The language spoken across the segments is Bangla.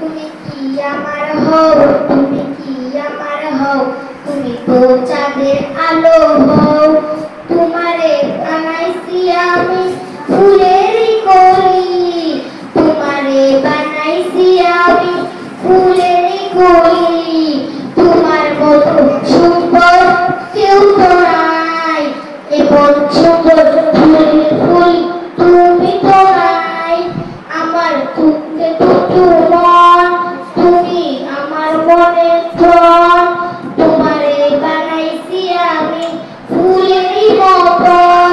তুমি কি আমার হও, তুমি কি আমার হও, তুমি তো চাঁদের আলো হও। তোমারে বানাইছি আমি ফুলের কলি, তোমারে বানাইছি আমি ফুলের কলি। তোমার মতো সুন্দর কেউ তো নাই, এমন সুন্দর ফুলের ফুল তুমি তো নাই। আমার দুঃখে দুটো মন, তুমি আমার মনের প্রাণ। তোমারে বানাইছি আমি ফুলেরই মতন।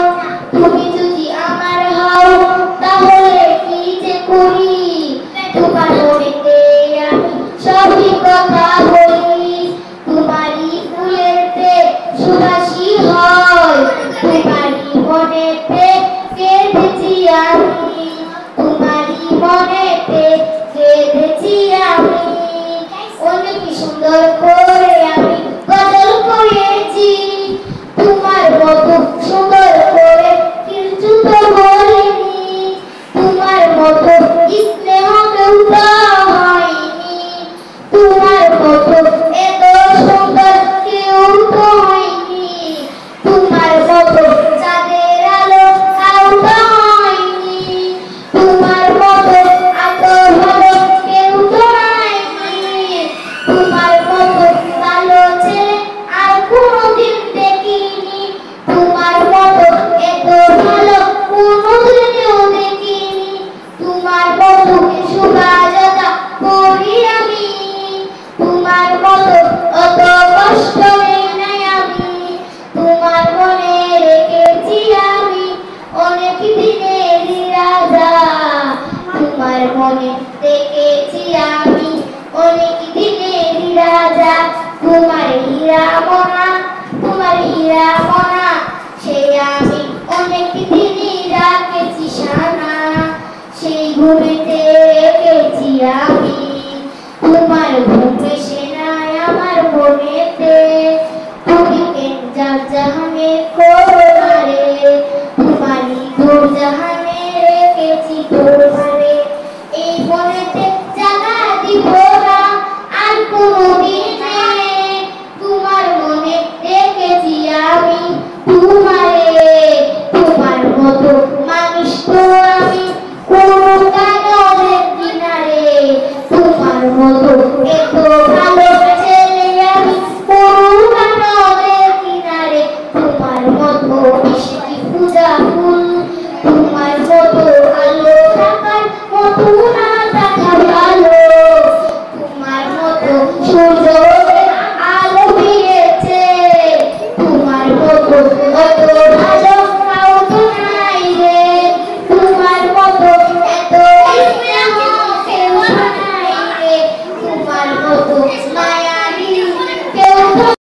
তুমি যদি আমার হও তাহলে কি যে করি, তোমার মনেতে আমি সবই কথা বলি। তোমারই ফুলেতে সুবাসী হয়, তোমারই মনেতে কেঁদেছি আমি, তোমারই মনেতে কেঁদেছি আমি। অনেক সুন্দর করে আমি গজল করেছি, তোমার মতো সুন্দর করে কিছু তো বলিনি। তোমার মতো স্নেহ কেউ তো হয়নি, তোমার মতো এত সুন্দর কেউ তো হয়নি। তোমার মতো চাঁদের আলো কাউ তো হয়নি, তোমার মতো এত ভালো কেউ তো হয়নি। তোমার মতো ভালো ছেলে আর কোনোদিন দেখিনি, তোমার মতো এত ভালো কোনোদিনও দেখিনি। তোমার মতো সুবাজতা করি আমি, তোমার মতো অত কষ্ট নেই নাই আমি। তোমার মনে রেখেছি আমি অনেক দিনের রাজা, তোমার মনে রেখেছি আমি অনেক দিনের রাজা। তোমার হীরা মনা, তোমার হীরা মনা, সে আমি